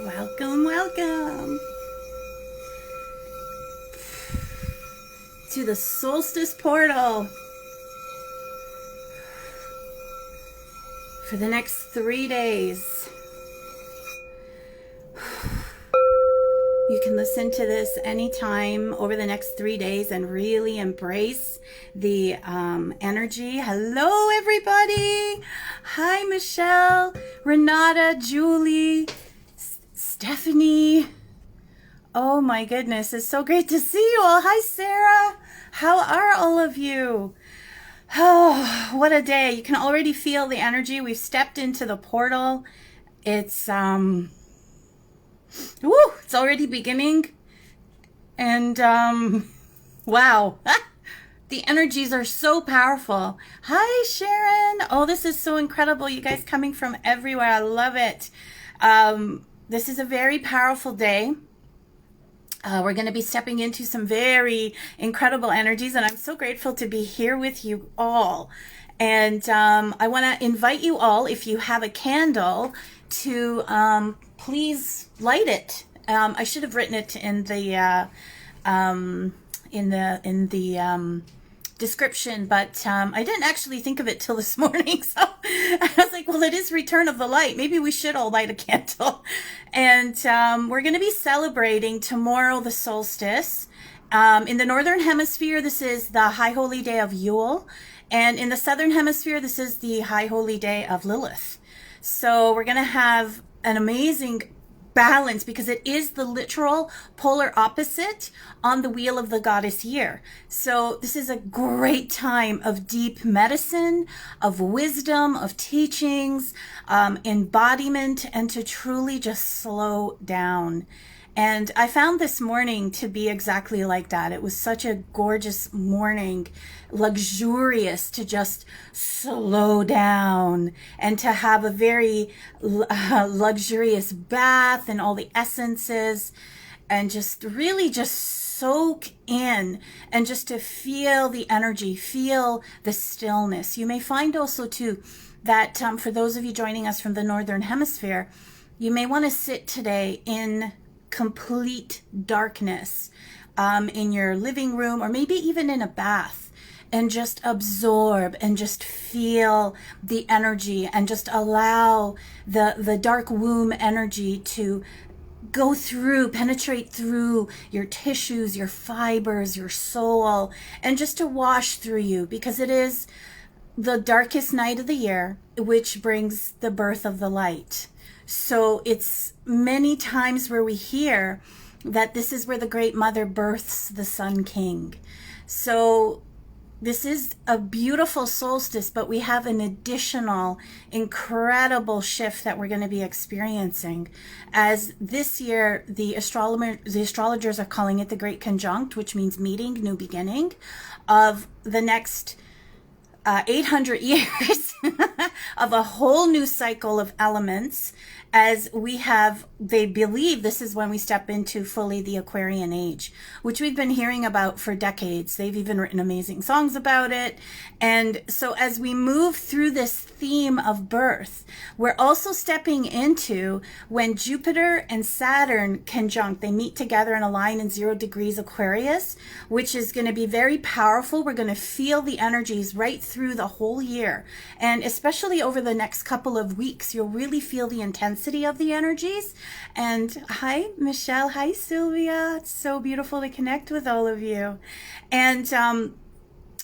Welcome, welcome to the Solstice portal for the next 3 days. You can listen to this anytime over the next 3 days and really embrace the energy. Hello, everybody. Hi, Michelle, Renata, Julie, Stephanie. Oh my goodness, it's so great to see you all. Hi, Sarah. How are all of you? Oh, what a day. You can already feel the energy. We've stepped into the portal. It's it's already beginning. And wow. The energies are so powerful. Hi, Sharon. Oh, this is so incredible. You guys coming from everywhere. I love it. This is a very powerful day. We're going to be stepping into some very incredible energies, and I'm so grateful to be here with you all. And I want to invite you all, if you have a candle, to please light it. I should have written it in the description, but I didn't actually think of it till this morning. So I was like, well, it is Return of the Light. Maybe we should all light a candle. And we're going to be celebrating tomorrow the solstice. In the Northern Hemisphere, this is the High Holy Day of Yule. And in the Southern Hemisphere, this is the High Holy Day of Lilith. So we're going to have an amazing balance because it is the literal polar opposite on the wheel of the goddess year. So this is a great time of deep medicine, of wisdom, of teachings, embodiment, and to truly just slow down. And I found this morning to be exactly like that. It was such a gorgeous morning, luxurious to just slow down and to have a very luxurious bath and all the essences and just really just soak in and just to feel the energy, feel the stillness. You may find also too that for those of you joining us from the Northern Hemisphere, you may want to sit today in complete darkness in your living room or maybe even in a bath and just absorb and just feel the energy and just allow the dark womb energy to go through, penetrate through your tissues, your fibers, your soul, and just to wash through you, because it is the darkest night of the year, which brings the birth of the light. So it's many times where we hear that this is where the Great Mother births the Sun King. So this is a beautiful solstice, but we have an additional incredible shift that we're going to be experiencing. As this year, the astrologers are calling it the Great Conjunct, which means meeting, new beginning, of the next 800 years of a whole new cycle of elements, as they believe this is when we step into fully the Aquarian age, which we've been hearing about for decades. They've even written amazing songs about it. And so as we move through this theme of birth, we're also stepping into when Jupiter and Saturn conjunct. They meet together and align in 0 degrees Aquarius, which is going to be very powerful. We're going to feel the energies right through the whole year. And especially over the next couple of weeks, you'll really feel the intensity of the energies. And hi, Michelle. Hi, Sylvia. It's so beautiful to connect with all of you. And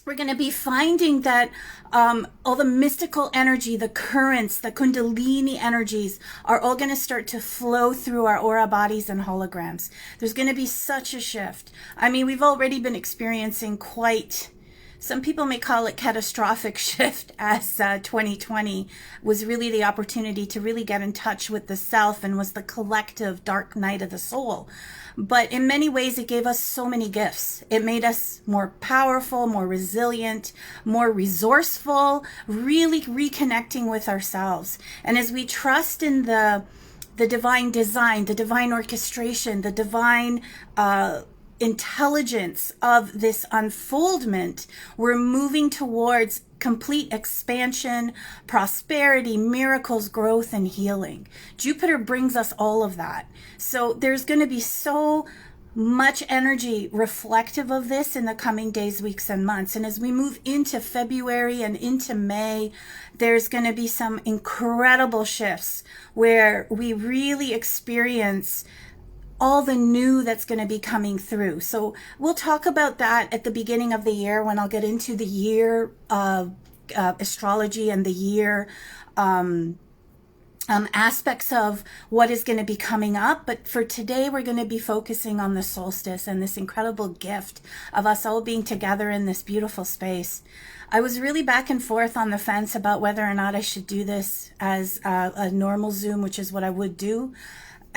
we're going to be finding that all the mystical energy, the currents, the Kundalini energies are all going to start to flow through our aura bodies and holograms. There's going to be such a shift. I mean, we've already been experiencing some people may call it catastrophic shift, as 2020 was really the opportunity to really get in touch with the self and was the collective dark night of the soul. But in many ways, it gave us so many gifts. It made us more powerful, more resilient, more resourceful, really reconnecting with ourselves. And as we trust in the divine design, the divine orchestration, the divine intelligence of this unfoldment, we're moving towards complete expansion, prosperity, miracles, growth, and healing. Jupiter brings us all of that. So there's going to be so much energy reflective of this in the coming days, weeks, and months. And as we move into February and into May, there's going to be some incredible shifts where we really experience all the new that's going to be coming through. So we'll talk about that at the beginning of the year when I'll get into the year of astrology and the year aspects of what is going to be coming up. But for today, we're going to be focusing on the solstice and this incredible gift of us all being together in this beautiful space. I was really back and forth on the fence about whether or not I should do this as a normal Zoom, which is what I would do.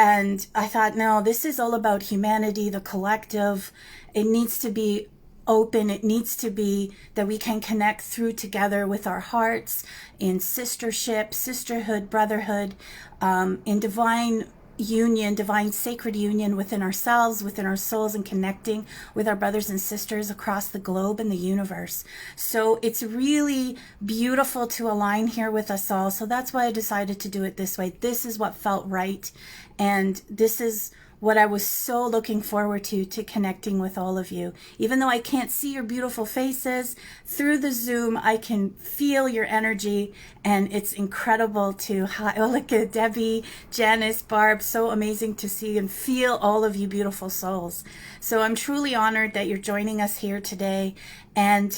And I thought, no, this is all about humanity, the collective. It needs to be open. It needs to be that we can connect through together with our hearts in sistership, sisterhood, brotherhood, in divine union, divine sacred union within ourselves, within our souls, and connecting with our brothers and sisters across the globe and the universe. So it's really beautiful to align here with us all. So that's why I decided to do it this way. This is what felt right. And this is what I was so looking forward to connecting with all of you. Even though I can't see your beautiful faces, through the Zoom, I can feel your energy, and it's incredible to, look at Debbie, Janice, Barb, so amazing to see and feel all of you beautiful souls. So I'm truly honored that you're joining us here today. And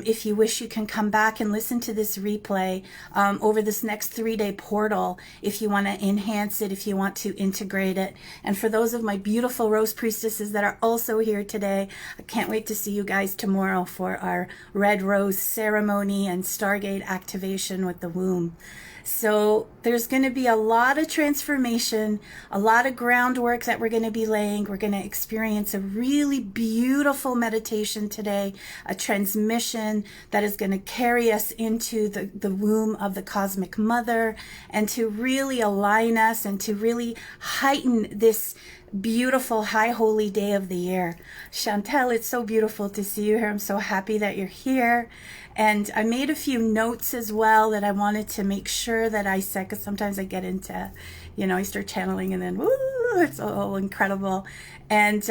if you wish, you can come back and listen to this replay over this next 3-day portal if you want to enhance it, if you want to integrate it. And for those of my beautiful Rose Priestesses that are also here today, I can't wait to see you guys tomorrow for our Red Rose ceremony and Stargate activation with the womb. So there's going to be a lot of transformation, a lot of groundwork that we're going to be laying. We're going to experience a really beautiful meditation today, a transmission that is going to carry us into the womb of the cosmic mother, and to really align us and to really heighten this beautiful high holy day of the year. Chantel, it's so beautiful to see you here. I'm so happy that you're here. And I made a few notes as well that I wanted to make sure that I said, because sometimes I get into, I start channeling and then, woo, it's all incredible. And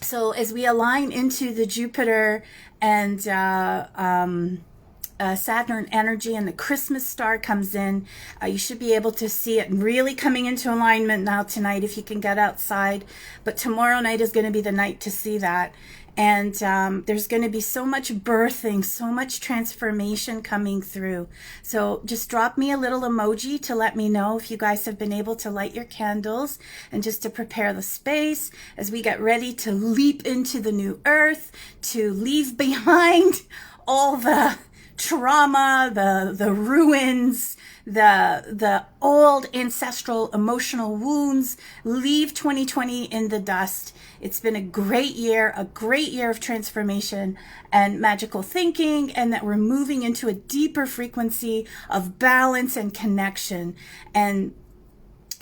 so as we align into the Jupiter and Saturn energy and the Christmas star comes in, you should be able to see it really coming into alignment now tonight if you can get outside. But tomorrow night is going to be the night to see that. And there's going to be so much birthing, so much transformation coming through. So just drop me a little emoji to let me know if you guys have been able to light your candles, and just to prepare the space as we get ready to leap into the new earth, to leave behind all the trauma, the ruins, the old ancestral emotional wounds. Leave 2020 in the dust. It's been a great year of transformation and magical thinking, and that we're moving into a deeper frequency of balance and connection, and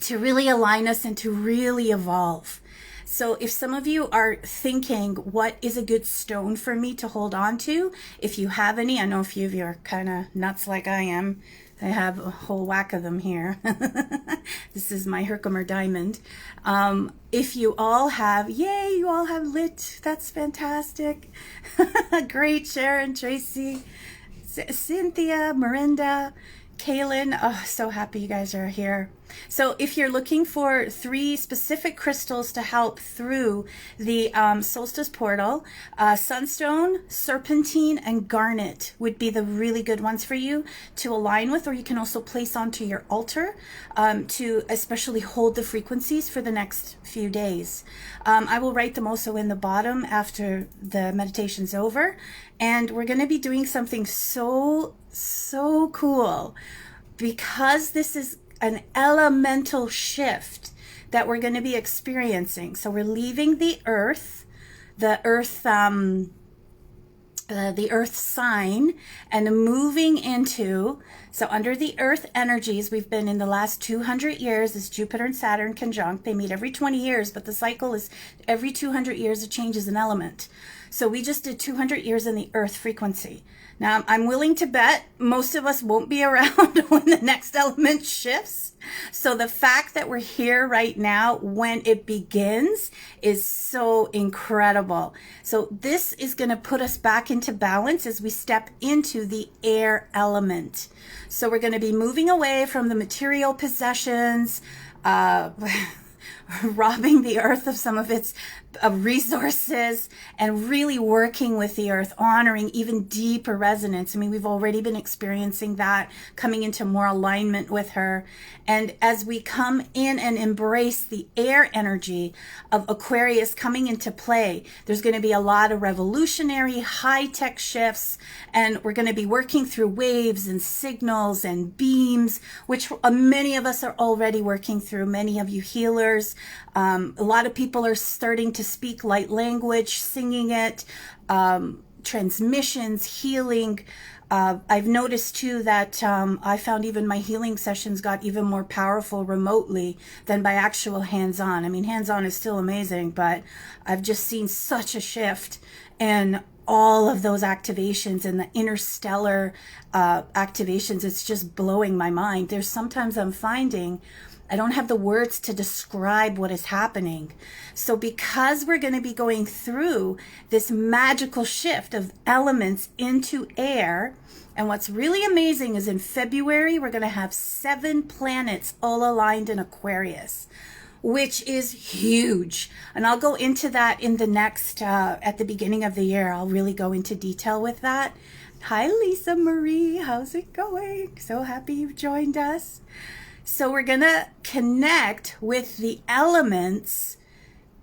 to really align us and to really evolve. So if some of you are thinking, what is a good stone for me to hold on to? If you have any, I know a few of you are kind of nuts like I am. I have a whole whack of them here. This is my Herkimer diamond. If you all have, yay, you all have lit. That's fantastic. Great, Sharon, Tracy, Cynthia, Miranda, Kaylin. Oh, so happy you guys are here. So if you're looking for 3 specific crystals to help through the solstice portal, sunstone, serpentine, and garnet would be the really good ones for you to align with, or you can also place onto your altar to especially hold the frequencies for the next few days. I will write them also in the bottom after the meditation's over. And we're going to be doing something so cool, because this is an elemental shift that we're going to be experiencing. So we're leaving the earth the earth sign and moving into, so under the earth energies, we've been in the last 200 years is Jupiter and Saturn conjunct. They meet every 20 years, but the cycle is every 200 years it changes an element. So we just did 200 years in the earth frequency. Now I'm willing to bet most of us won't be around when the next element shifts. So the fact that we're here right now when it begins is so incredible. So this is going to put us back into balance as we step into the air element. So we're going to be moving away from the material possessions, robbing the earth of some of its resources, and really working with the earth, honoring even deeper resonance. I mean, we've already been experiencing that, coming into more alignment with her. And as we come in and embrace the air energy of Aquarius coming into play, there's going to be a lot of revolutionary high-tech shifts, and we're going to be working through waves and signals and beams, which many of us are already working through. Many of you healers, a lot of people are starting to speak light language, singing it, transmissions, healing. I've noticed too that I found even my healing sessions got even more powerful remotely than by actual hands-on. I mean, hands-on is still amazing, but I've just seen such a shift in all of those activations and the interstellar activations. It's just blowing my mind. There's sometimes I'm finding I don't have the words to describe what is happening. So because we're going to be going through this magical shift of elements into air, and what's really amazing is in February, we're going to have 7 planets all aligned in Aquarius, which is huge. And I'll go into that in the next, at the beginning of the year, I'll really go into detail with that. Hi, Lisa Marie. How's it going? So happy you've joined us. So we're going to connect with the elements,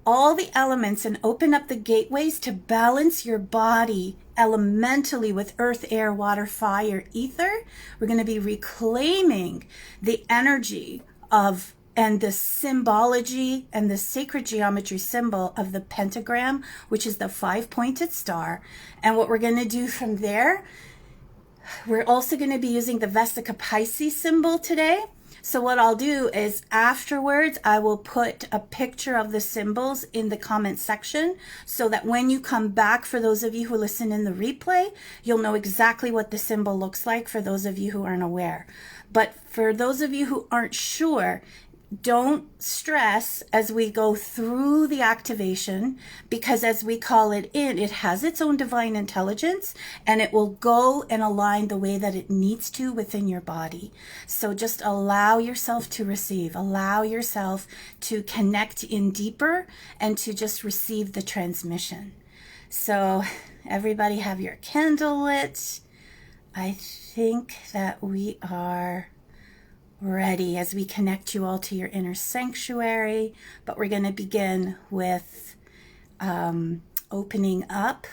all the elements, and open up the gateways to balance your body elementally with earth, air, water, fire, ether. We're going to be reclaiming the energy of and the symbology and the sacred geometry symbol of the pentagram, which is the 5-pointed star. And what we're going to do from there, we're also going to be using the Vesica Pisces symbol today. So what I'll do is afterwards, I will put a picture of the symbols in the comment section so that when you come back, for those of you who listen in the replay, you'll know exactly what the symbol looks like for those of you who aren't aware. But for those of you who aren't sure, don't stress as we go through the activation, because as we call it in, it has its own divine intelligence and it will go and align the way that it needs to within your body. So just allow yourself to receive, allow yourself to connect in deeper and to just receive the transmission. So everybody have your candle lit. I think that we are ready as we connect you all to your inner sanctuary, but we're going to begin with opening up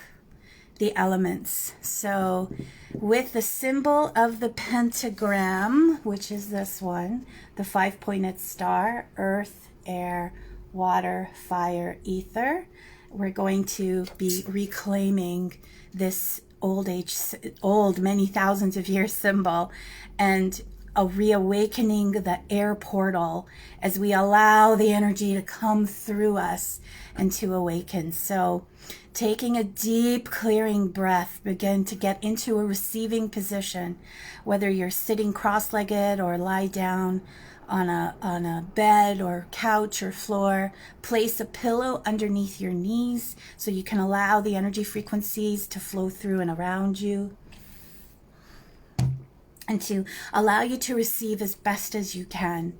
the elements. So with the symbol of the pentagram, which is this one, the 5-pointed star, earth, air, water, fire, ether, we're going to be reclaiming this old many thousands of years symbol and reawakening the air portal as we allow the energy to come through us and to awaken. So taking a deep clearing breath, begin to get into a receiving position, whether you're sitting cross-legged or lie down on a bed or couch or floor. Place a pillow underneath your knees so you can allow the energy frequencies to flow through and around you, and to allow you to receive as best as you can.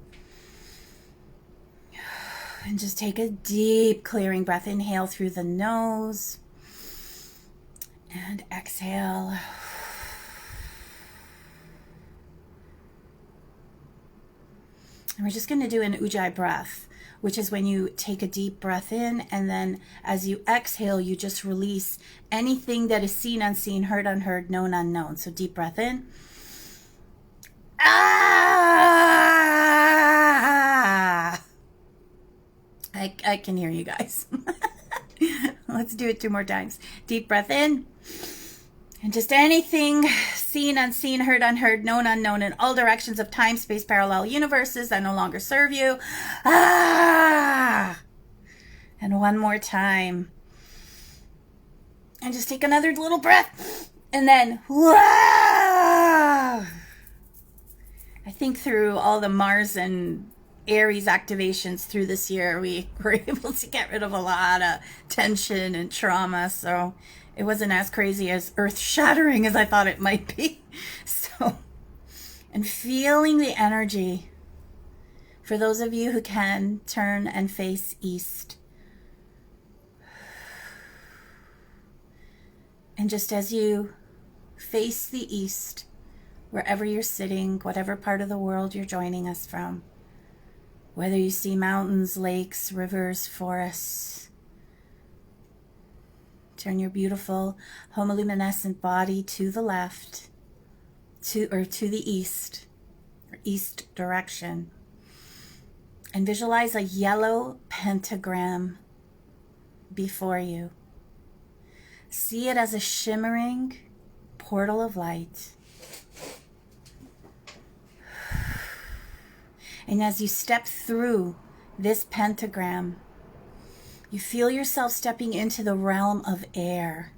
And just take a deep clearing breath. Inhale through the nose and exhale. And we're just going to do an ujjayi breath, which is when you take a deep breath in, and then as you exhale, you just release anything that is seen, unseen, heard, unheard, known, unknown. So deep breath in. Ah! I can hear you guys. Let's do it 2 more times. Deep breath in. And just anything seen, unseen, heard, unheard, known, unknown, in all directions of time, space, parallel universes that no longer serve you. Ah! And one more time. And just take another little breath. And then, wah! I think through all the Mars and Aries activations through this year, we were able to get rid of a lot of tension and trauma. So it wasn't as crazy, as earth-shattering as I thought it might be. So, and feeling the energy. For those of you who can, turn and face east. And just as you face the east, wherever you're sitting, whatever part of the world you're joining us from, whether you see mountains, lakes, rivers, forests, turn your beautiful homoluminescent body to the left, to the east, or east direction, and visualize a yellow pentagram before you. See it as a shimmering portal of light. And as you step through this pentagram, you feel yourself stepping into the realm of air.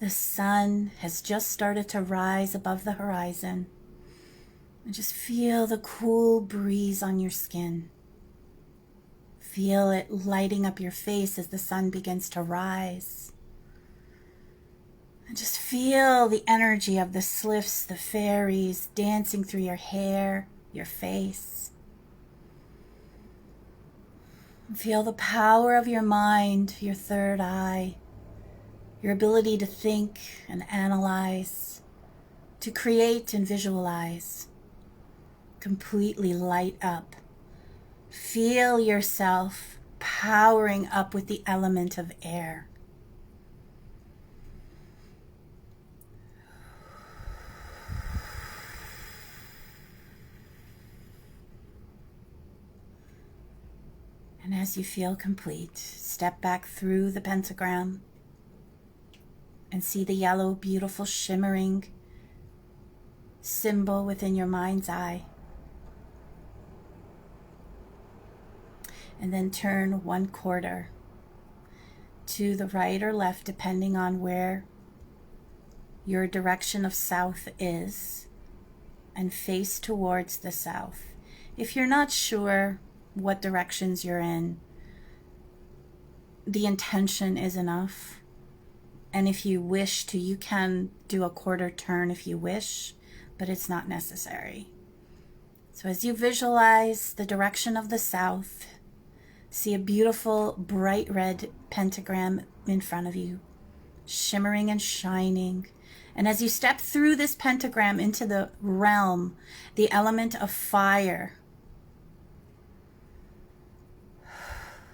The sun has just started to rise above the horizon. And just feel the cool breeze on your skin. Feel it lighting up your face as the sun begins to rise. And just feel the energy of the sylphs, the fairies dancing through your hair, your face. Feel the power of your mind, your third eye, your ability to think and analyze, to create and visualize. Completely light up. Feel yourself powering up with the element of air. And as you feel complete, step back through the pentagram and see the yellow, beautiful, shimmering symbol within your mind's eye. And then turn 1/4 to the right or left, depending on where your direction of south is, and face towards the south. If you're not sure what directions you're in, the intention is enough. And if you wish to, you can do a 1/4 turn if you wish, but it's not necessary. So as you visualize the direction of the south, see a beautiful bright red pentagram in front of you, shimmering and shining. And as you step through this pentagram into the realm, the element of fire,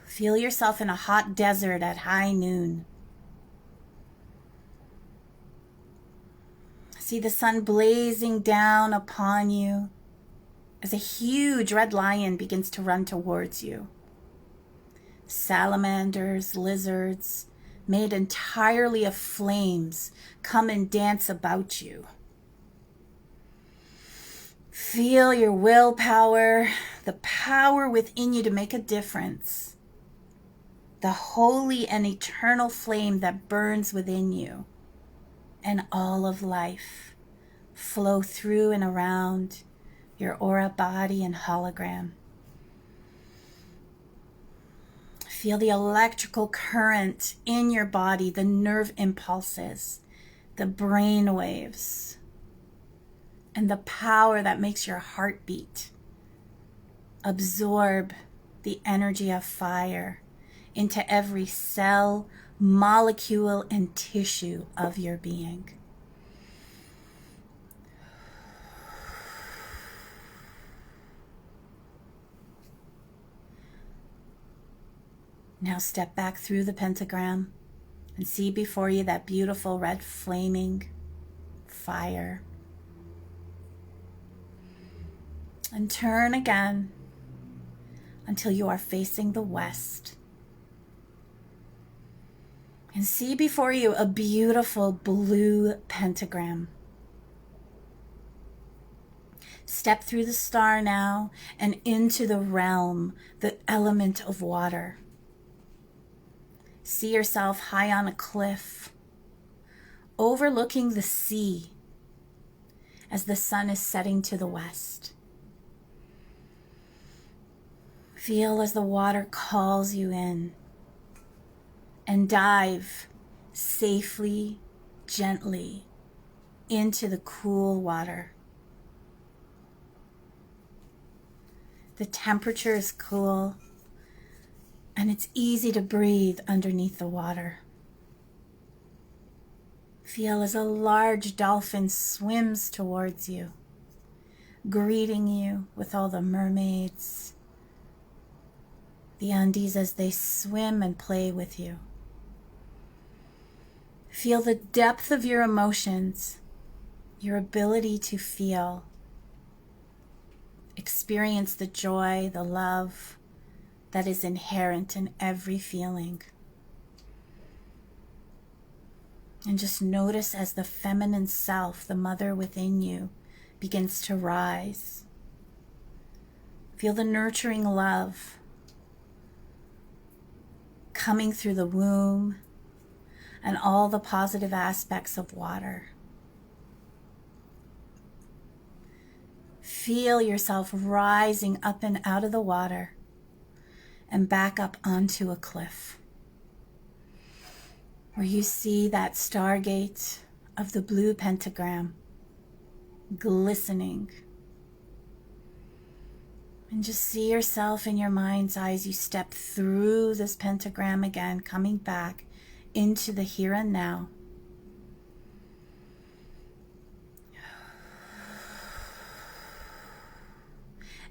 feel yourself in a hot desert at high noon. See the sun blazing down upon you as a huge red lion begins to run towards you. Salamanders, lizards, made entirely of flames, come and dance about you. Feel your willpower, the power within you to make a difference. The holy and eternal flame that burns within you and all of life flow through and around your aura, body, and hologram. Feel the electrical current in your body, the nerve impulses, the brain waves, and the power that makes your heart beat. Absorb the energy of fire into every cell, molecule, and tissue of your being. Now step back through the pentagram and see before you that beautiful red flaming fire. And turn again until you are facing the west. And see before you a beautiful blue pentagram. Step through the star now and into the realm, the element of water. See yourself high on a cliff, overlooking the sea as the sun is setting to the west. Feel as the water calls you in, and dive safely, gently into the cool water. The temperature is cool, and it's easy to breathe underneath the water. Feel as a large dolphin swims towards you, greeting you with all the mermaids, the undies as they swim and play with you. Feel the depth of your emotions, your ability to feel. Experience the joy, the love that is inherent in every feeling. And just notice as the feminine self, the mother within you, begins to rise. Feel the nurturing love coming through the womb and all the positive aspects of water. Feel yourself rising up and out of the water and back up onto a cliff, where you see that stargate of the blue pentagram glistening. And just see yourself in your mind's eye as you step through this pentagram again, coming back into the here and now.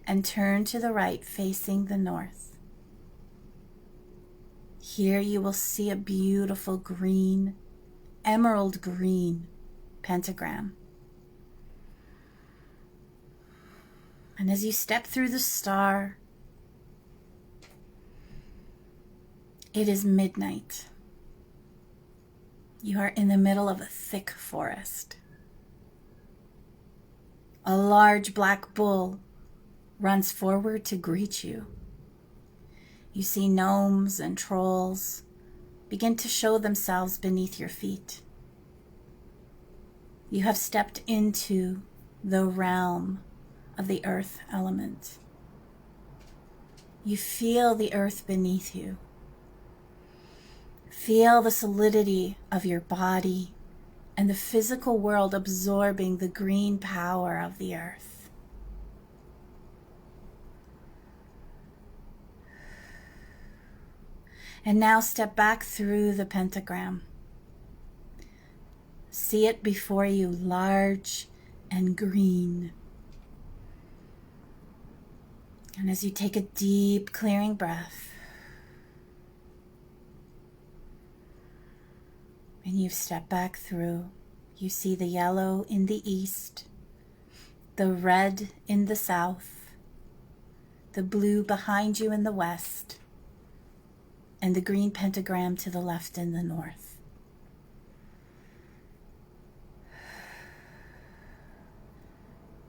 And turn to the right, facing the north. Here you will see a beautiful green, emerald green pentagram. And as you step through the star, it is midnight. You are in the middle of a thick forest. A large black bull runs forward to greet you. You see gnomes and trolls begin to show themselves beneath your feet. You have stepped into the realm of the earth element. You feel the earth beneath you. Feel the solidity of your body and the physical world absorbing the green power of the earth. And now step back through the pentagram. See it before you, large and green. And as you take a deep, clearing breath, and you step back through, you see the yellow in the east, the red in the south, the blue behind you in the west, and the green pentagram to the left in the north.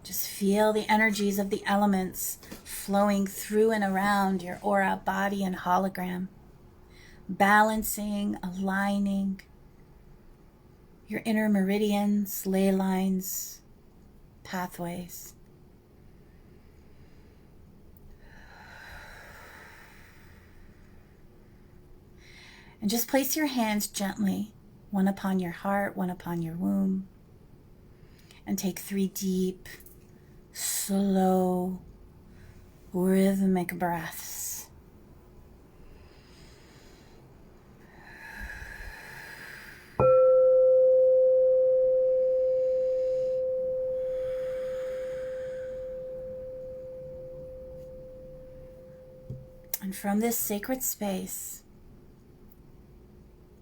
Just feel the energies of the elements flowing through and around your aura, body, and hologram, balancing, aligning your inner meridians, ley lines, pathways. And just place your hands gently, one upon your heart, one upon your womb, and take 3 deep, slow, rhythmic breaths. And from this sacred space,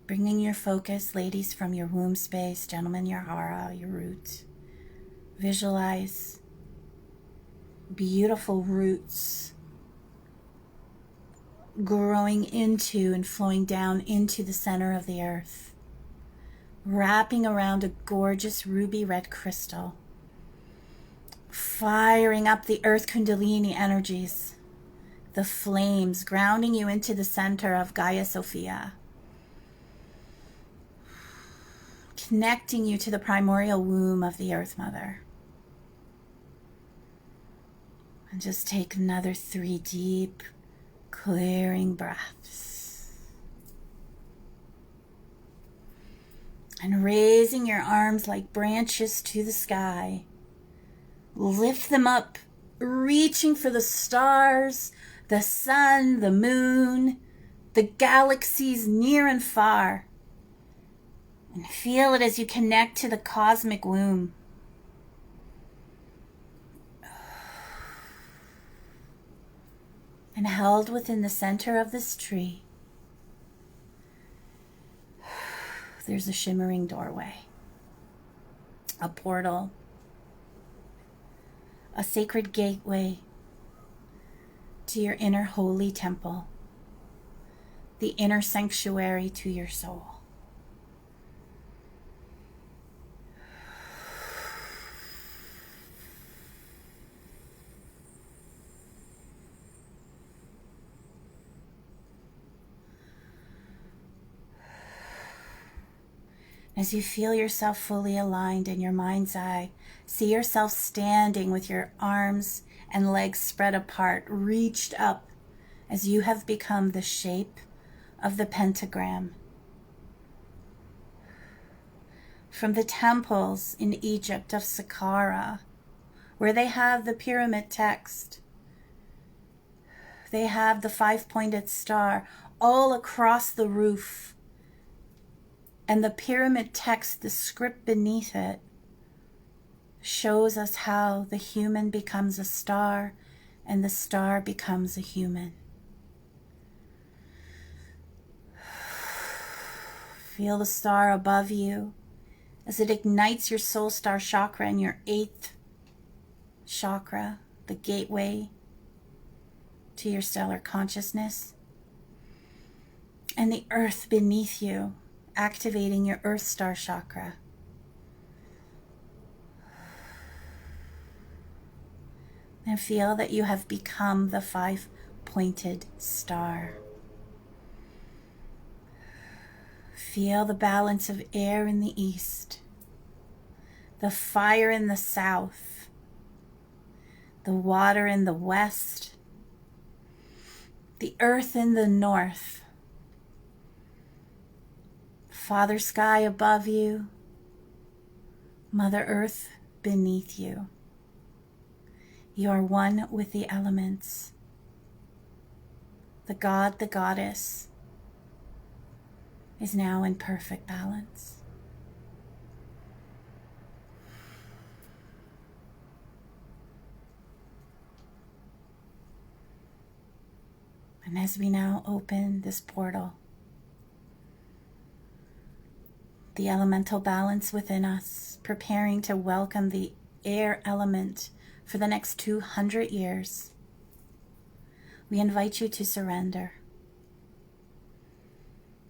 bringing your focus, ladies, from your womb space, gentlemen, your hara, your root. Visualize beautiful roots growing into and flowing down into the center of the earth, wrapping around a gorgeous ruby red crystal, firing up the earth kundalini energies, the flames, grounding you into the center of Gaia Sophia, connecting you to the primordial womb of the Earth Mother. And just take another 3 deep, clearing breaths. And raising your arms like branches to the sky, lift them up, reaching for the stars, the sun, the moon, the galaxies near and far. And feel it as you connect to the cosmic womb. And held within the center of this tree, there's a shimmering doorway, a portal, a sacred gateway to your inner holy temple, the inner sanctuary to your soul. As you feel yourself fully aligned in your mind's eye, see yourself standing with your arms and legs spread apart, reached up, as you have become the shape of the pentagram. From the temples in Egypt of Saqqara, where they have the pyramid text, they have the 5-pointed star all across the roof. And the pyramid text, the script beneath it, shows us how the human becomes a star and the star becomes a human. Feel the star above you as it ignites your soul star chakra and your 8th chakra, the gateway to your stellar consciousness. And the earth beneath you, activating your earth star chakra. And feel that you have become the 5-pointed star. Feel the balance of air in the east, the fire in the south, the water in the west, the earth in the north, Father Sky above you, Mother Earth beneath you. You are one with the elements. The God, the Goddess, is now in perfect balance. And as we now open this portal, the elemental balance within us, preparing to welcome the air element for the next 200 years, we invite you to surrender.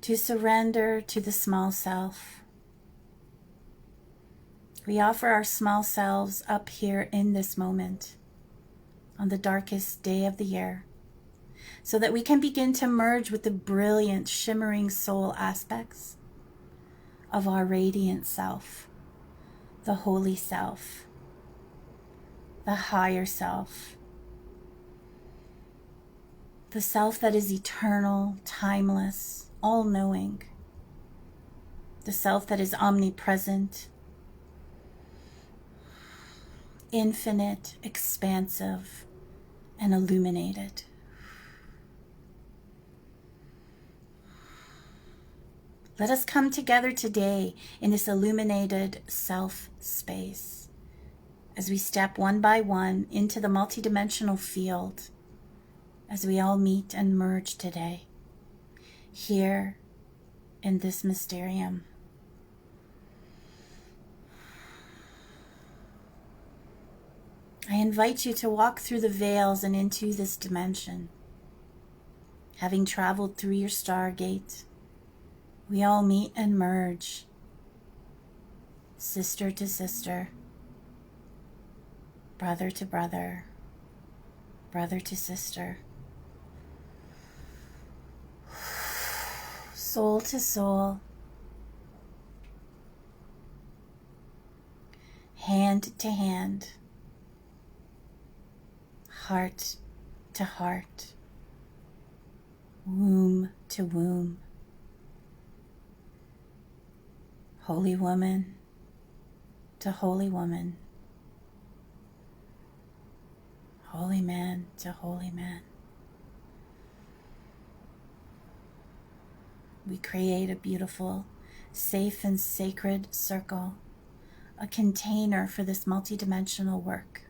To surrender to the small self. We offer our small selves up here in this moment, on the darkest day of the year, so that we can begin to merge with the brilliant, shimmering soul aspects of our radiant self, the holy self, the higher self, the self that is eternal, timeless, all-knowing, the self that is omnipresent, infinite, expansive, and illuminated. Let us come together today in this illuminated self space as we step one by one into the multidimensional field, as we all meet and merge today, here in this mysterium. I invite you to walk through the veils and into this dimension. Having traveled through your stargate, we all meet and merge, sister to sister, brother to brother, brother to sister, soul to soul, hand to hand, heart to heart, womb to womb, holy woman to holy woman, holy man to holy man. We create a beautiful, safe and sacred circle, a container for this multidimensional work,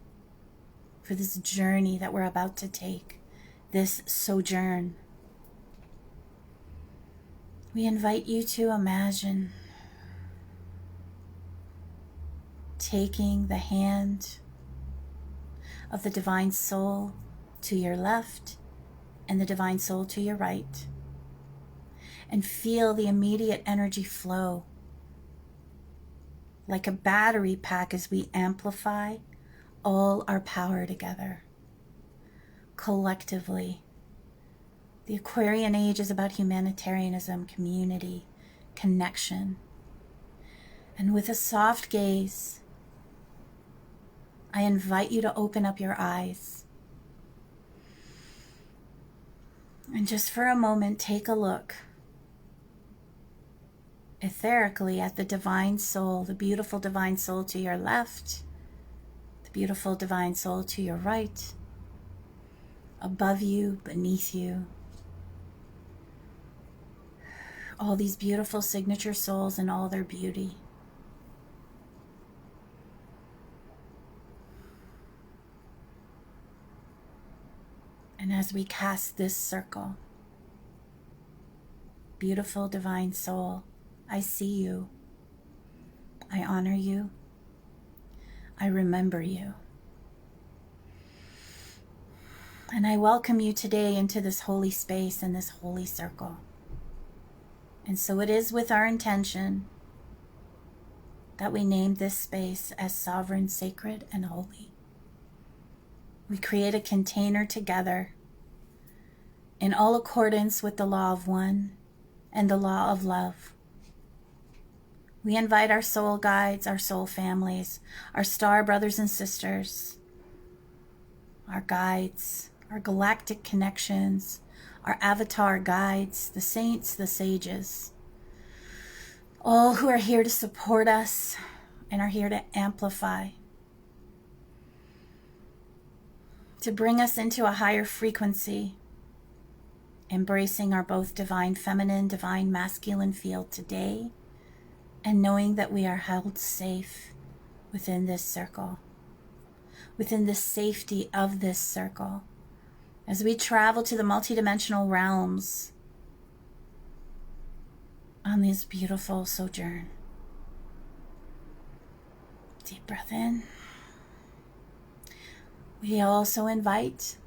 for this journey that we're about to take, this sojourn. We invite you to imagine taking the hand of the divine soul to your left and the divine soul to your right, and feel the immediate energy flow like a battery pack as we amplify all our power together. Collectively, the Aquarian age is about humanitarianism, community, connection. And with a soft gaze, I invite you to open up your eyes. And just for a moment, take a look etherically at the divine soul, the beautiful divine soul to your left, the beautiful divine soul to your right, above you, beneath you. All these beautiful signature souls in all their beauty. And as we cast this circle, beautiful divine soul, I see you. I honor you. I remember you. And I welcome you today into this holy space and this holy circle. And so it is with our intention that we name this space as sovereign, sacred, and holy. We create a container together in all accordance with the law of one and the law of love. We invite our soul guides, our soul families, our star brothers and sisters, our guides, our galactic connections, our avatar guides, the saints, the sages, all who are here to support us and are here to amplify, to bring us into a higher frequency, embracing our both divine feminine, divine masculine field today, and knowing that we are held safe within this circle, within the safety of this circle, as we travel to the multidimensional realms on this beautiful sojourn. Deep breath in. We also invite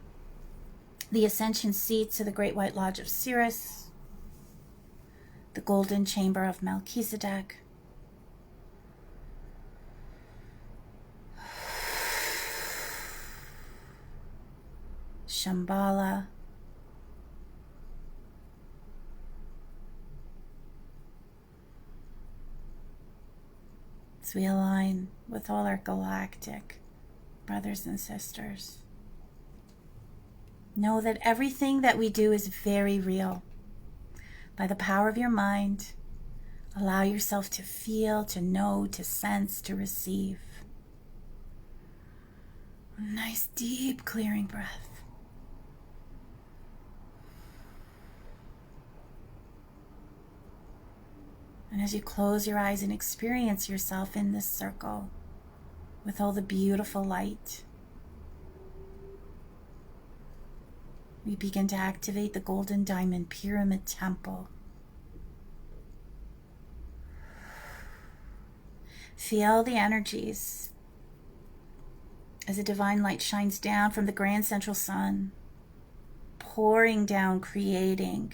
the Ascension seats of the Great White Lodge of Sirius, the Golden Chamber of Melchizedek, Shambhala, as we align with all our galactic brothers and sisters. Know that everything that we do is very real. By the power of your mind, allow yourself to feel, to know, to sense, to receive. A nice deep clearing breath. And as you close your eyes and experience yourself in this circle with all the beautiful light, we begin to activate the Golden Diamond Pyramid Temple. Feel the energies as the divine light shines down from the grand central sun, pouring down, creating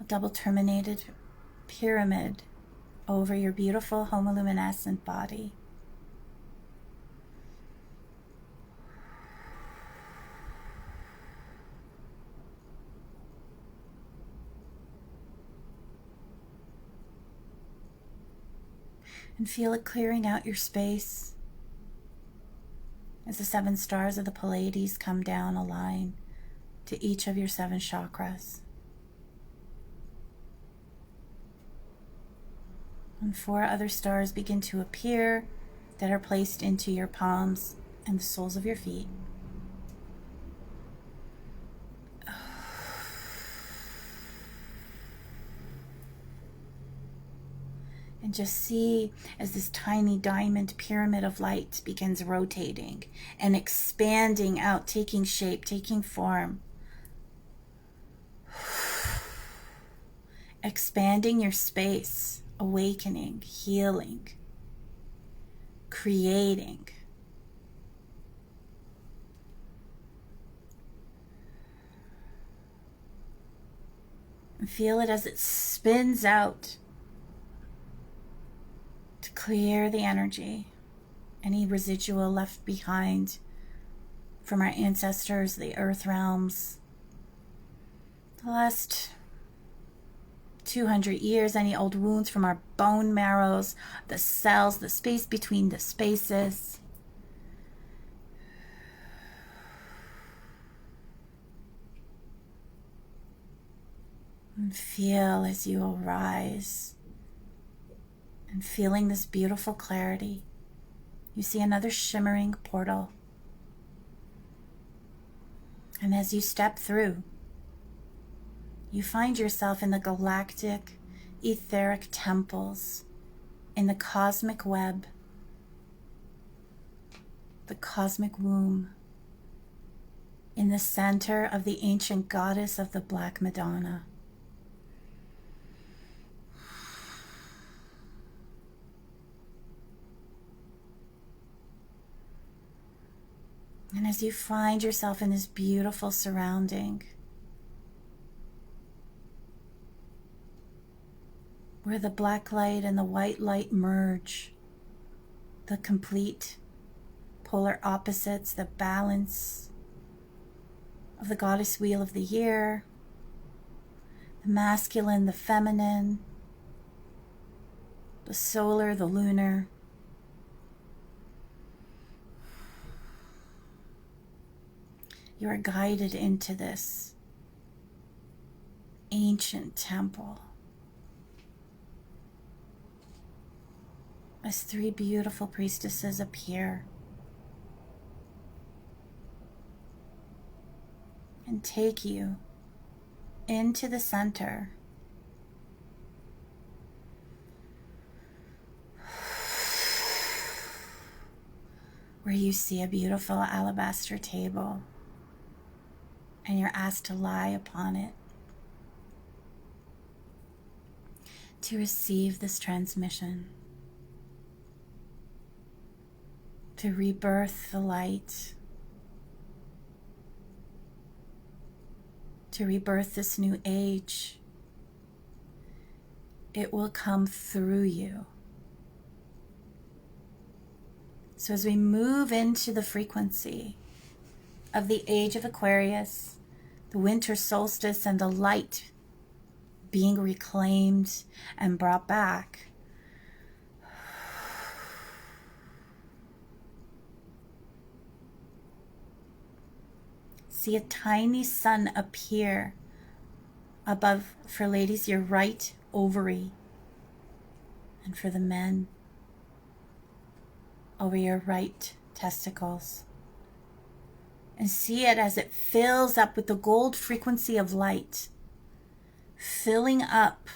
a double terminated pyramid over your beautiful homoluminescent body. And feel it clearing out your space as the 7 stars of the Pleiades come down, align to each of your 7 chakras. And 4 other stars begin to appear that are placed into your palms and the soles of your feet. And just see as this tiny diamond pyramid of light begins rotating and expanding out, taking shape, taking form. Expanding your space, awakening, healing, creating. And feel it as it spins out to clear the energy, any residual left behind from our ancestors, the earth realms, the last 200 years, any old wounds from our bone marrows, the cells, the space between the spaces. And feel as you arise and feeling this beautiful clarity, you see another shimmering portal. And as you step through, you find yourself in the galactic, etheric temples, in the cosmic web, the cosmic womb, in the center of the ancient goddess of the Black Madonna. And as you find yourself in this beautiful surrounding, where the black light and the white light merge, the complete polar opposites, the balance of the goddess wheel of the year, the masculine, the feminine, the solar, the lunar. You are guided into this ancient temple as 3 beautiful priestesses appear and take you into the center where you see a beautiful alabaster table. And you're asked to lie upon it to receive this transmission, to rebirth the light, to rebirth this new age. It will come through you. So as we move into the frequency of the age of Aquarius, the winter solstice, and the light being reclaimed and brought back, see a tiny sun appear above, for ladies, your right ovary, and for the men, over your right testicles. And see it as it fills up with the gold frequency of light, filling up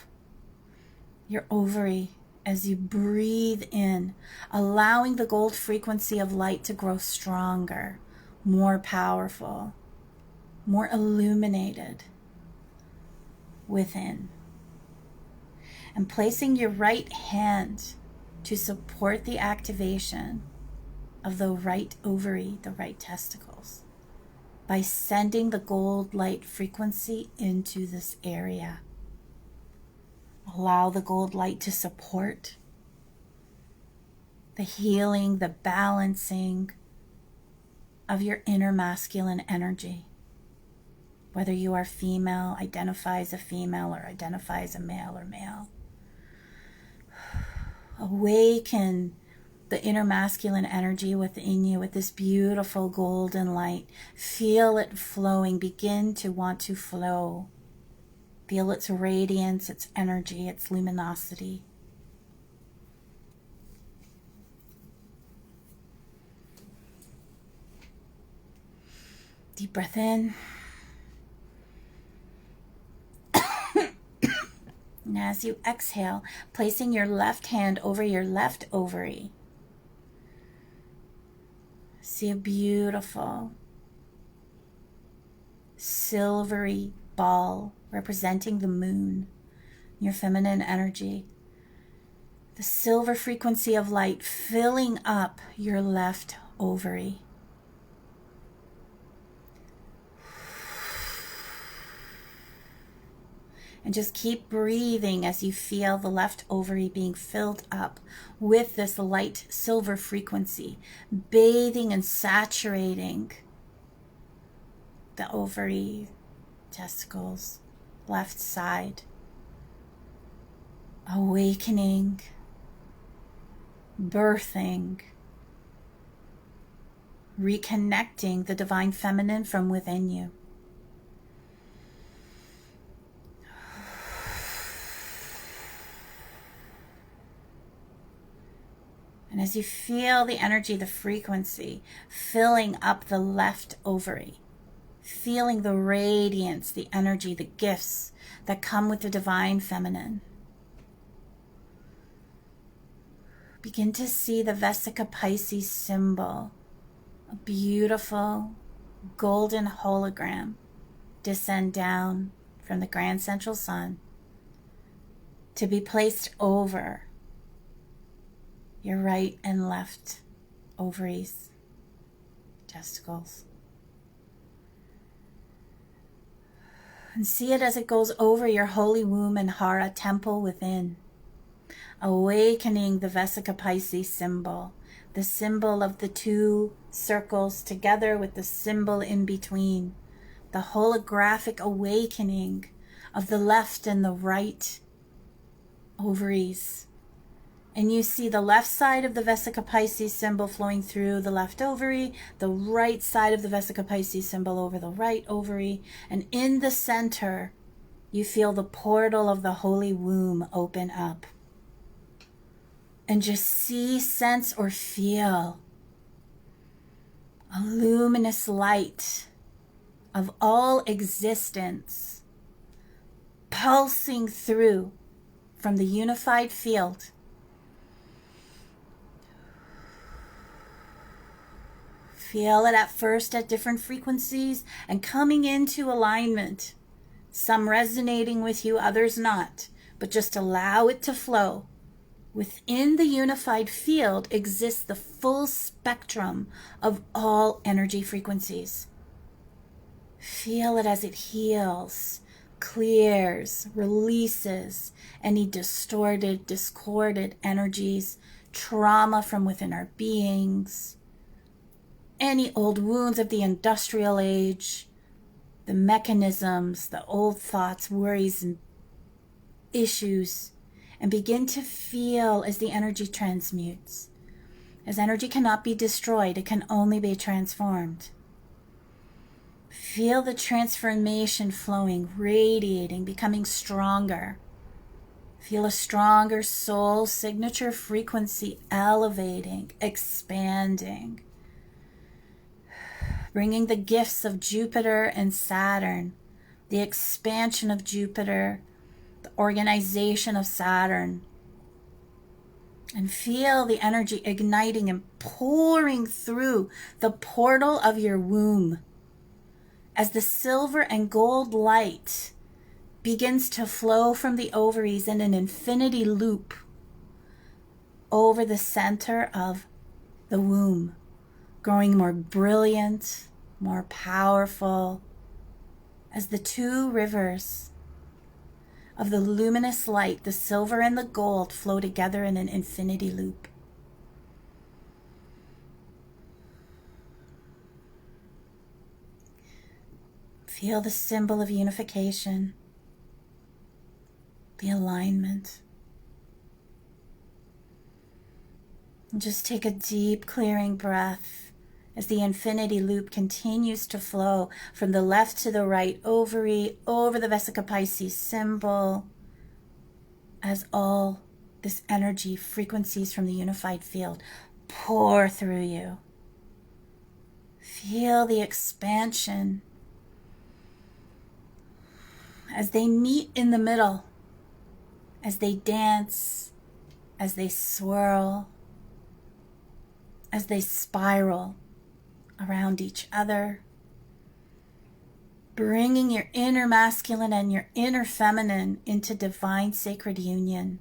your ovary as you breathe in, allowing the gold frequency of light to grow stronger, more powerful, more illuminated within. And placing your right hand to support the activation of the right ovary, the right testicles. by sending the gold light frequency into this area. Allow the gold light to support the healing, the balancing of your inner masculine energy. Whether you are female, identify as a female, or identify as a male or male. Awaken the inner masculine energy within you with this beautiful golden light. Feel it flowing. Begin to want to flow. Feel its radiance, its energy, its luminosity. Deep breath in. And as you exhale, placing your left hand over your left ovary, see a beautiful silvery ball representing the moon, your feminine energy. The silver frequency of light filling up your left ovary. And just keep breathing as you feel the left ovary being filled up with this light silver frequency, bathing and saturating the ovary, testicles, left side, awakening, birthing, reconnecting the divine feminine from within you. And as you feel the energy, the frequency filling up the left ovary, feeling the radiance, the energy, the gifts that come with the divine feminine, begin to see the Vesica Pisces symbol, a beautiful golden hologram, descend down from the grand central sun to be placed over your right and left ovaries, testicles. And see it as it goes over your holy womb and hara temple within, awakening the Vesica Pisces symbol, the symbol of the two circles together with the symbol in between, the holographic awakening of the left and the right ovaries. And you see the left side of the Vesica Pisces symbol flowing through the left ovary, the right side of the Vesica Pisces symbol over the right ovary, and in the center, you feel the portal of the holy womb open up. And just see, sense, or feel a luminous light of all existence pulsing through from the unified field. Feel it at first at different frequencies and coming into alignment. Some resonating with you, others not. But just allow it to flow. Within the unified field exists the full spectrum of all energy frequencies. Feel it as it heals, clears, releases any distorted, discorded energies, trauma from within our beings, any old wounds of the industrial age, the mechanisms, the old thoughts, worries, and issues, and begin to feel as the energy transmutes. As energy cannot be destroyed, it can only be transformed. Feel the transformation flowing, radiating, becoming stronger. Feel a stronger soul signature frequency elevating, expanding, bringing the gifts of Jupiter and Saturn, the expansion of Jupiter, the organization of Saturn. And feel the energy igniting and pouring through the portal of your womb as the silver and gold light begins to flow from the ovaries in an infinity loop over the center of the womb, growing more brilliant, more powerful, as the two rivers of the luminous light, the silver and the gold, flow together in an infinity loop. Feel the symbol of unification, the alignment. And just take a deep clearing breath as the infinity loop continues to flow from the left to the right, ovary, over the Vesica Pisces symbol, as all this energy, frequencies from the unified field pour through you. Feel the expansion as they meet in the middle, as they dance, as they swirl, as they spiral around each other, bringing your inner masculine and your inner feminine into divine sacred union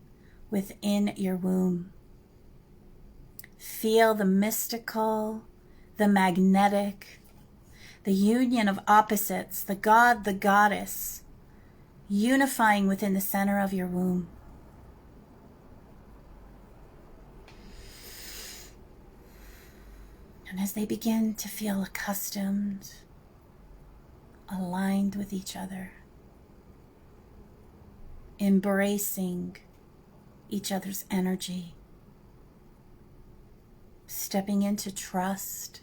within your womb. Feel the mystical, the magnetic, the union of opposites, the god, the goddess, unifying within the center of your womb. And as they begin to feel accustomed, aligned with each other, embracing each other's energy, stepping into trust,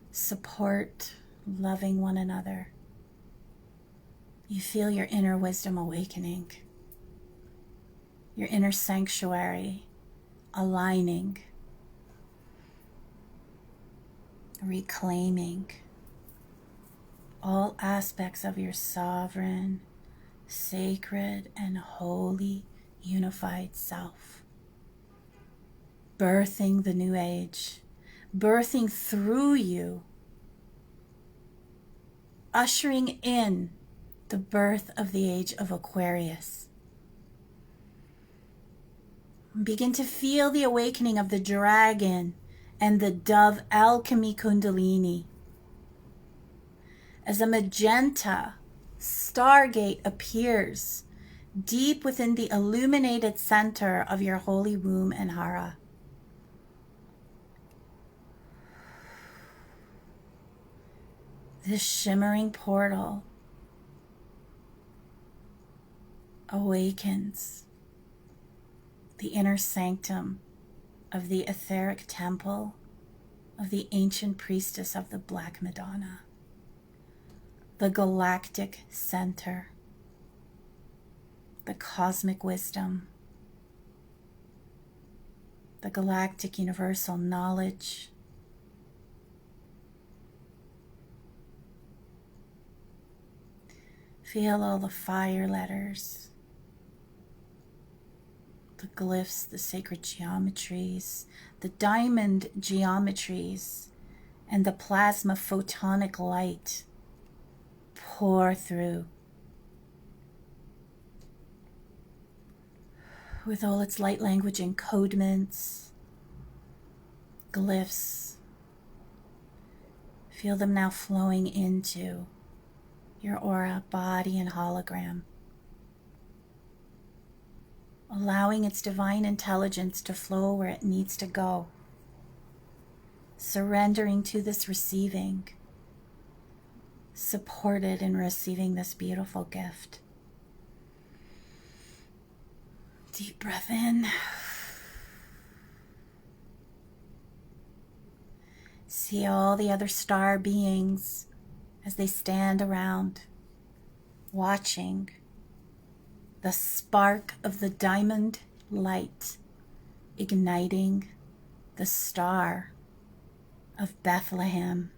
support, loving one another, you feel your inner wisdom awakening, your inner sanctuary aligning, reclaiming all aspects of your sovereign, sacred, and holy unified self. Birthing the new age, birthing through you, ushering in the birth of the age of Aquarius. Begin to feel the awakening of the dragon and the dove alchemy kundalini. As a magenta stargate appears deep within the illuminated center of your holy womb and hara. This shimmering portal awakens the inner sanctum of the etheric temple of the ancient priestess of the Black Madonna, the galactic center, the cosmic wisdom, the galactic universal knowledge, feel all the fire letters, the glyphs, the sacred geometries, the diamond geometries, and the plasma photonic light pour through with all its light language encodements, glyphs. Feel them now flowing into your aura, body, and hologram, allowing its divine intelligence to flow where it needs to go, surrendering to this receiving, supported in receiving this beautiful gift. Deep breath in. See all the other star beings as they stand around, watching the spark of the diamond light igniting the star of Bethlehem,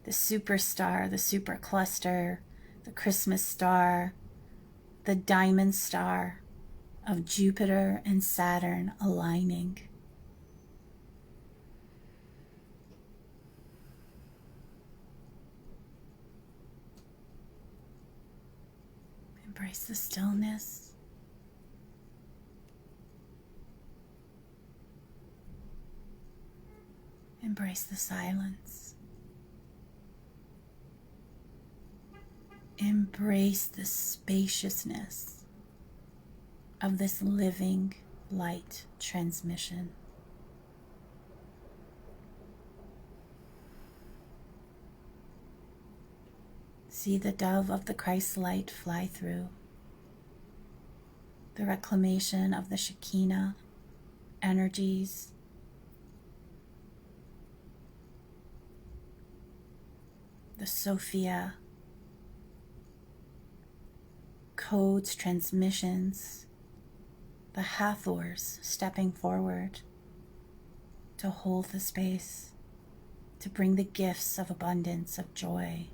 the superstar, the supercluster, the Christmas star, the diamond star of Jupiter and Saturn aligning. Embrace the stillness. Embrace the silence. Embrace the spaciousness of this living light transmission. See the dove of the Christ light fly through. The reclamation of the Shekinah energies. The Sophia codes, transmissions. The Hathors stepping forward to hold the space, to bring the gifts of abundance, of joy,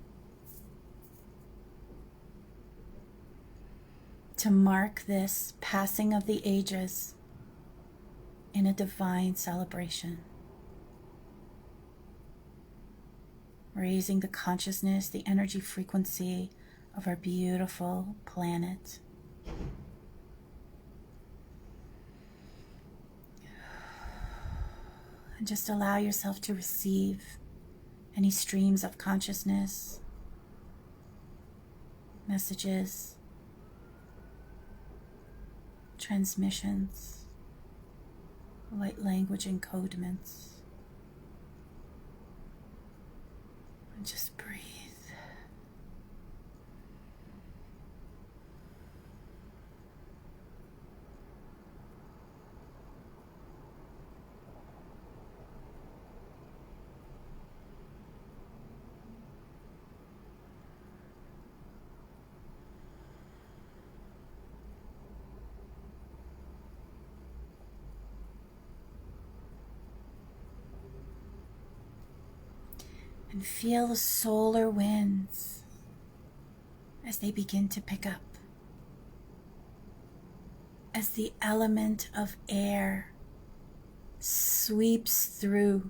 to mark this passing of the ages in a divine celebration. Raising the consciousness, the energy frequency of our beautiful planet. And just allow yourself to receive any streams of consciousness, messages, transmissions, light language encodements. And just breathe. And feel the solar winds as they begin to pick up. As the element of air sweeps through,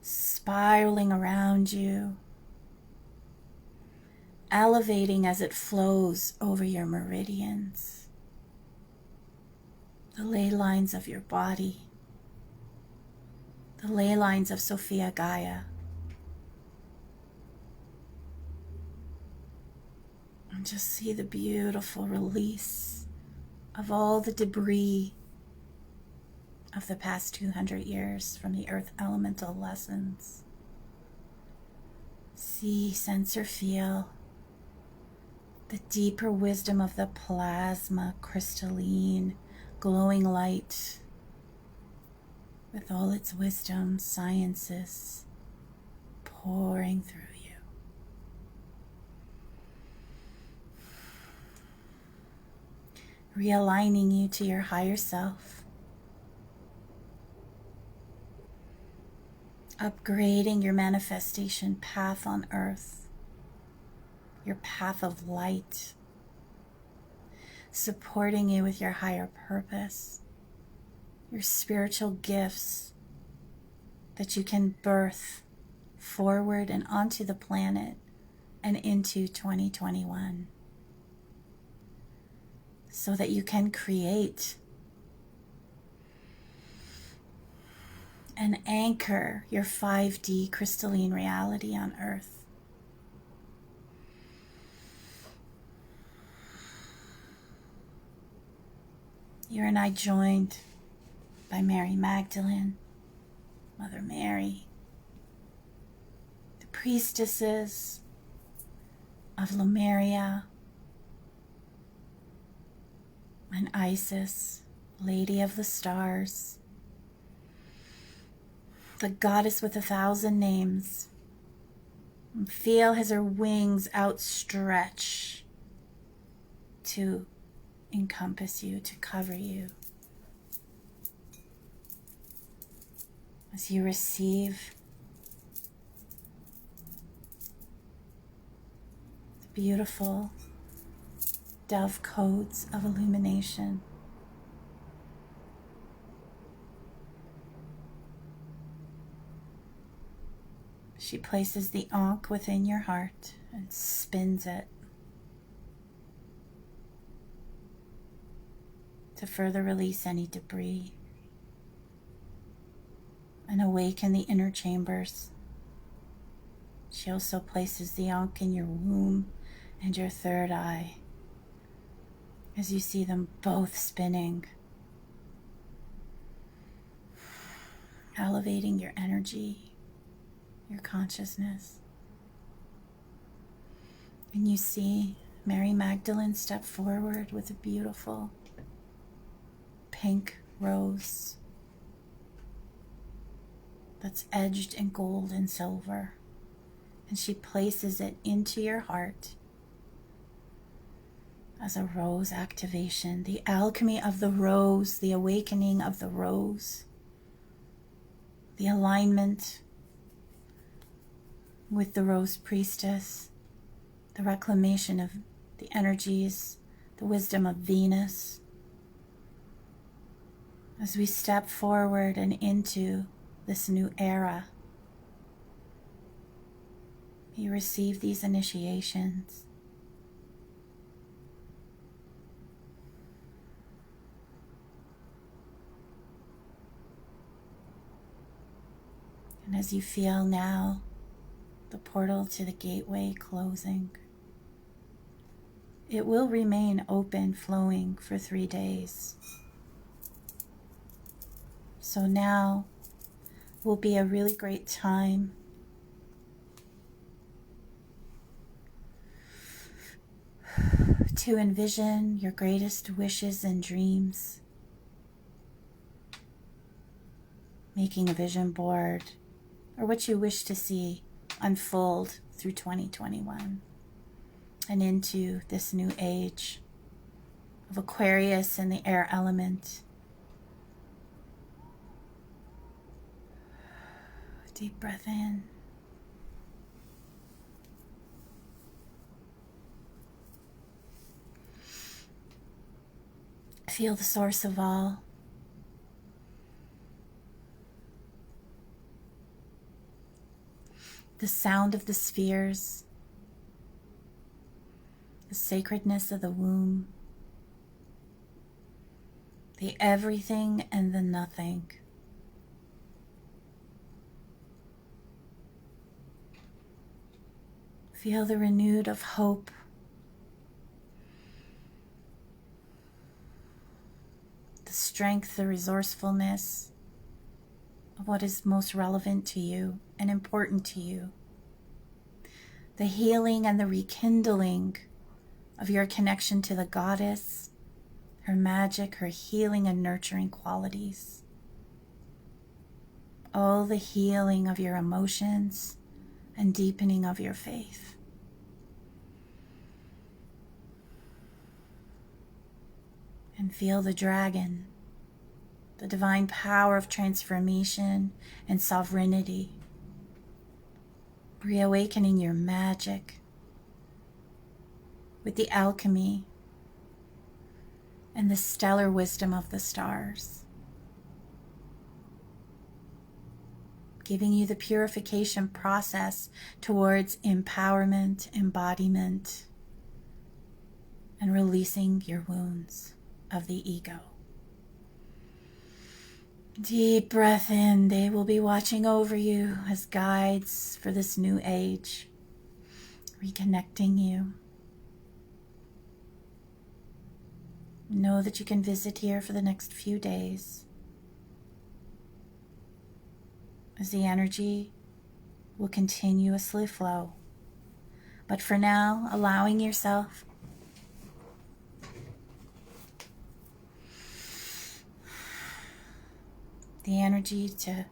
spiraling around you, elevating as it flows over your meridians, the ley lines of your body, the ley lines of Sophia Gaia. And just see the beautiful release of all the debris of the past 200 years from the earth elemental lessons. See, sense, or feel the deeper wisdom of the plasma, crystalline, glowing light with all its wisdom, sciences pouring through you. Realigning you to your higher self. Upgrading your manifestation path on earth. Your path of light. Supporting you with your higher purpose. Your spiritual gifts that you can birth forward and onto the planet and into 2021, so that you can create and anchor your 5D crystalline reality on earth. You and I joined by Mary Magdalene, Mother Mary, the priestesses of Lemuria, and Isis, Lady of the Stars, the goddess with 1,000 names. And feel as her wings outstretch to encompass you, to cover you. As you receive the beautiful dove codes of illumination. She places the Ankh within your heart and spins it to further release any debris and awaken the inner chambers. She also places the Ankh in your womb and your third eye as you see them both spinning, elevating your energy, your consciousness. And you see Mary Magdalene step forward with a beautiful pink rose that's edged in gold and silver. And she places it into your heart as a rose activation, the alchemy of the rose, the awakening of the rose, the alignment with the rose priestess, the reclamation of the energies, the wisdom of Venus. As we step forward and into this new era, you receive these initiations. And as you feel now the portal to the gateway closing, it will remain open, flowing for 3 days. So now will be a really great time to envision your greatest wishes and dreams, making a vision board, or what you wish to see unfold through 2021 and into this new age of Aquarius and the air element. Deep breath in. Feel the source of all. The sound of the spheres, the sacredness of the womb, the everything and the nothing. Feel the renewed of hope, the strength, the resourcefulness of what is most relevant to you and important to you. The healing and the rekindling of your connection to the goddess, her magic, her healing and nurturing qualities. All the healing of your emotions and deepening of your faith. And feel the dragon, the divine power of transformation and sovereignty, reawakening your magic with the alchemy and the stellar wisdom of the stars, giving you the purification process towards empowerment, embodiment, and releasing your wounds of the ego. Deep breath in. They will be watching over you as guides for this new age, reconnecting you. Know that you can visit here for the next few days as the energy will continuously flow. But for now, allowing yourself the energy to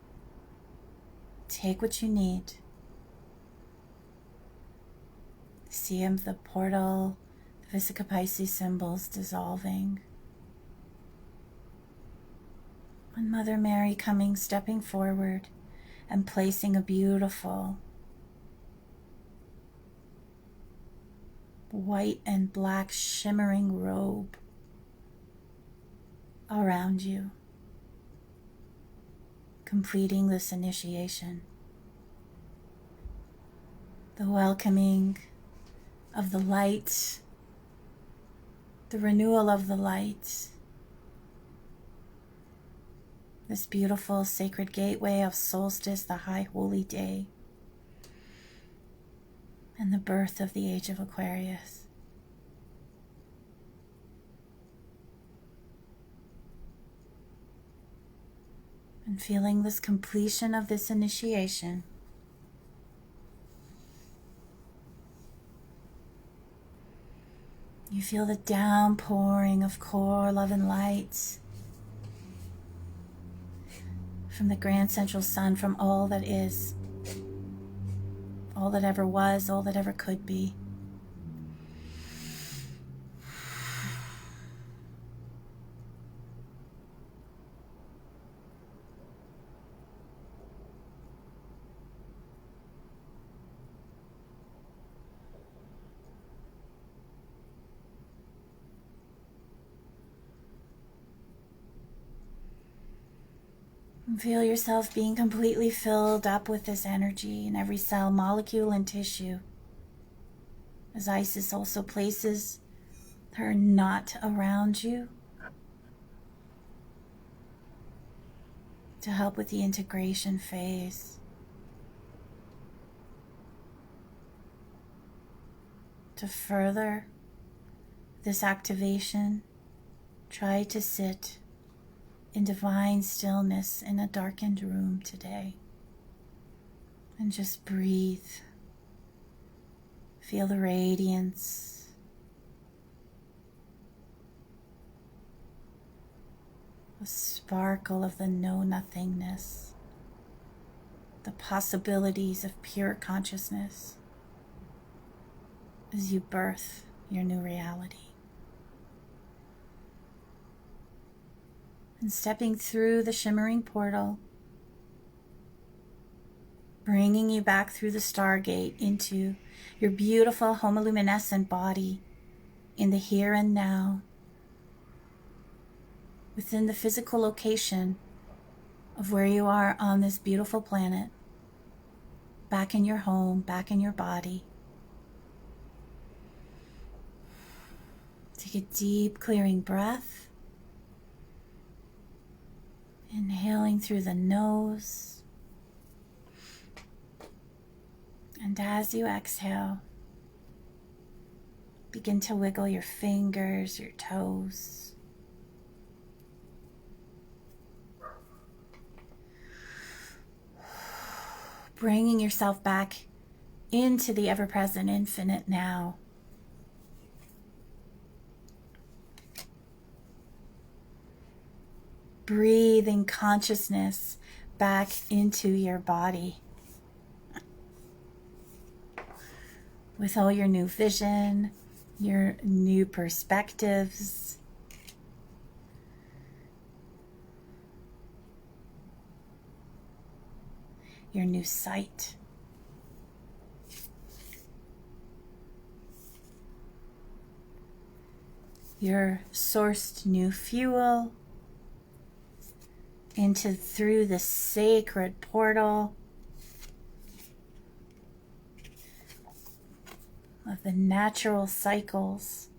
take what you need. See the portal, the Vesica Pisces symbols dissolving. And Mother Mary coming, stepping forward and placing a beautiful white and black shimmering robe around you, completing this initiation. The welcoming of the light, the renewal of the light, this beautiful sacred gateway of solstice, the high holy day, and the birth of the age of Aquarius. And feeling this completion of this initiation, you feel the downpouring of core love and light from the grand central sun, from all that is, all that ever was, all that ever could be. And feel yourself being completely filled up with this energy in every cell, molecule, and tissue. As Isis also places her knot around you to help with the integration phase. To further this activation, try to sit in divine stillness in a darkened room today. And just breathe. Feel the radiance. The sparkle of the know-nothingness. The possibilities of pure consciousness as you birth your new reality. And stepping through the shimmering portal, bringing you back through the Stargate into your beautiful homoluminescent body in the here and now, within the physical location of where you are on this beautiful planet, back in your home, back in your body. Take a deep clearing breath. Inhaling through the nose. And as you exhale, begin to wiggle your fingers, your toes. Bringing yourself back into the ever-present infinite now. Breathing consciousness back into your body with all your new vision, your new perspectives, your new sight. Your sourced new fuel through the sacred portal of the natural cycles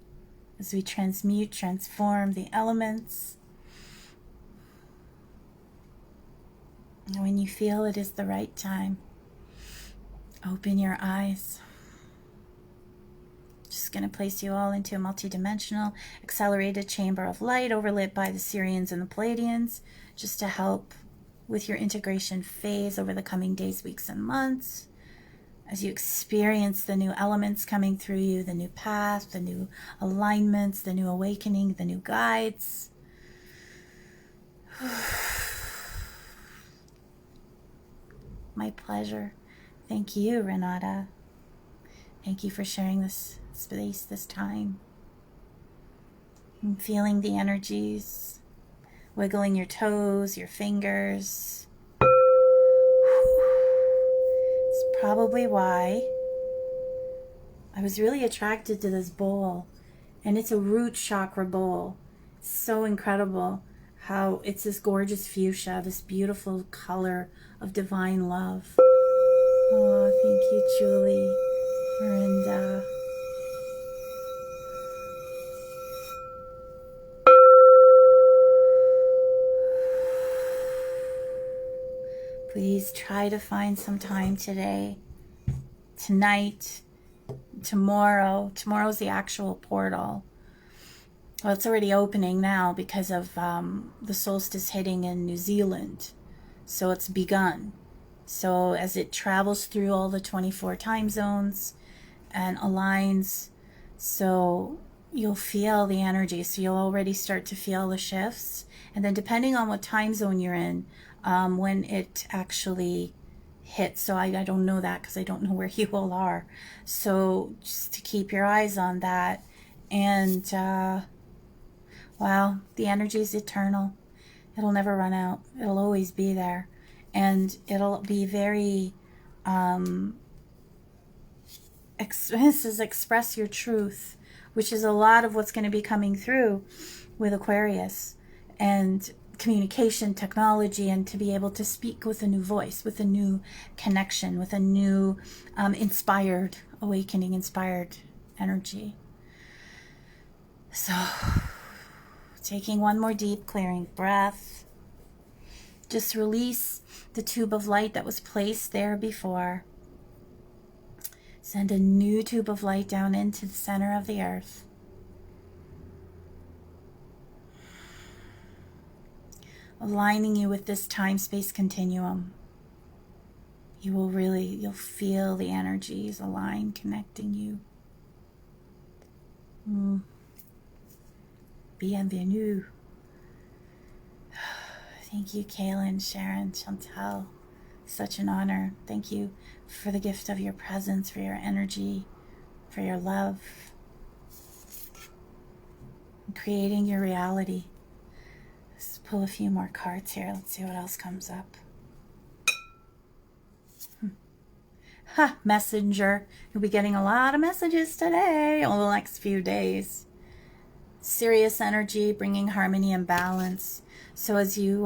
as we transmute, transform the elements. And when you feel it is the right time, open your eyes. Just going to place you all into a multidimensional, accelerated chamber of light overlit by the Sirians and the Pleiadians, just to help with your integration phase over the coming days, weeks, and months. As you experience the new elements coming through you, the new path, the new alignments, the new awakening, the new guides. My pleasure. Thank you, Renata. Thank you for sharing this space, this time. I'm feeling the energies, wiggling your toes, your fingers. It's probably why I was really attracted to this bowl. And it's a root chakra bowl. It's so incredible how it's this gorgeous fuchsia, this beautiful color of divine love. Oh, thank you, Julie, Miranda. Please try to find some time today, tonight, tomorrow's the actual portal. Well, it's already opening now because of the solstice hitting in New Zealand. So it's begun. So as it travels through all the 24 time zones and aligns, so you'll feel the energy. So you'll already start to feel the shifts. And then depending on what time zone you're in, when it actually hits. So I don't know that because I don't know where you all are. So just to keep your eyes on that. And wow, the energy is eternal. It'll never run out. It'll always be there. And it'll be very, this is express your truth, which is a lot of what's going to be coming through with Aquarius. And communication, technology, and to be able to speak with a new voice, with a new connection, with a new inspired, awakening, inspired energy. So, taking one more deep, clearing breath. Just release the tube of light that was placed there before. Send a new tube of light down into the center of the earth. Aligning you with this time-space continuum. You'll feel the energies align, connecting you. Bienvenue. Thank you, Kaylin, Sharon, Chantal. Such an honor. Thank you for the gift of your presence, for your energy, for your love, and creating your reality. Let's pull a few more cards here. Let's see what else comes up. Messenger. You'll be getting a lot of messages today, over the next few days. Serious energy, bringing harmony and balance. So as you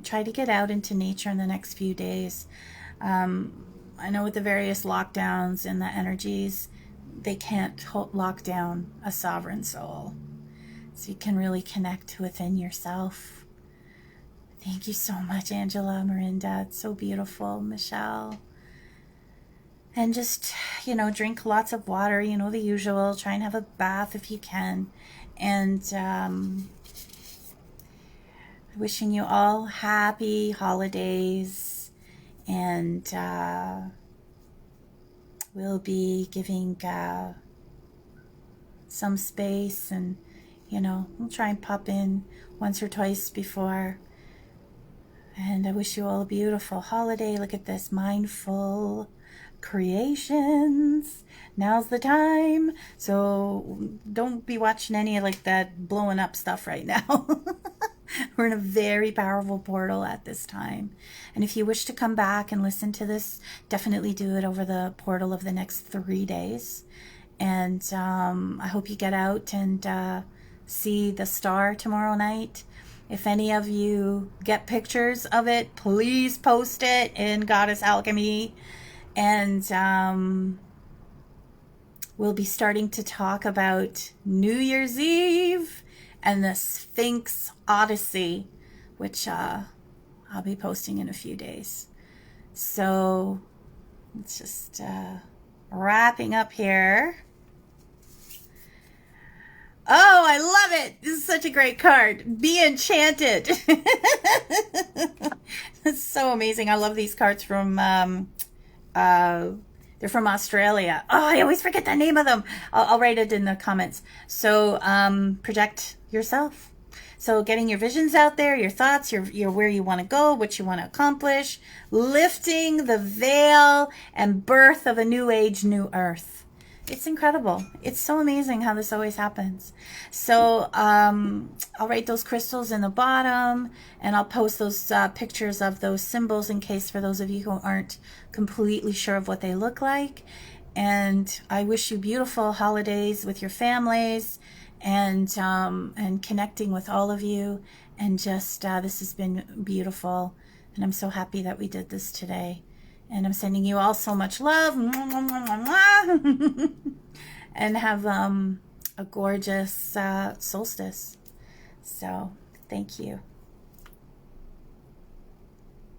try to get out into nature in the next few days, I know with the various lockdowns and the energies, they can't lock down a sovereign soul. So you can really connect within yourself. Thank you so much, Angela, Marinda. It's so beautiful. Michelle. And just, drink lots of water, the usual. Try and have a bath if you can. And wishing you all happy holidays. And we'll be giving some space. And, we'll try and pop in once or twice before. And I wish you all a beautiful holiday. Look at this, mindful creations. Now's the time. So don't be watching any of that blowing up stuff right now. We're in a very powerful portal at this time. And if you wish to come back and listen to this, definitely do it over the portal of the next 3 days. And I hope you get out and see the star tomorrow night. If any of you get pictures of it, please post it in Goddess Alchemy. And we'll be starting to talk about New Year's Eve and the Sphinx Odyssey, which I'll be posting in a few days. So it's just wrapping up here. Oh, I love it. This is such a great card. Be enchanted. It's so amazing. I love these cards from, they're from Australia. Oh, I always forget the name of them. I'll write it in the comments. So, project yourself. So getting your visions out there, your thoughts, your where you want to go, what you want to accomplish, lifting the veil and birth of a new age, new earth. It's incredible. It's so amazing how this always happens. So I'll write those crystals in the bottom, and I'll post those pictures of those symbols in case for those of you who aren't completely sure of what they look like. And I wish you beautiful holidays with your families, and connecting with all of you. And just this has been beautiful, and I'm so happy that we did this today. And I'm sending you all so much love. And have a gorgeous solstice. So, thank you.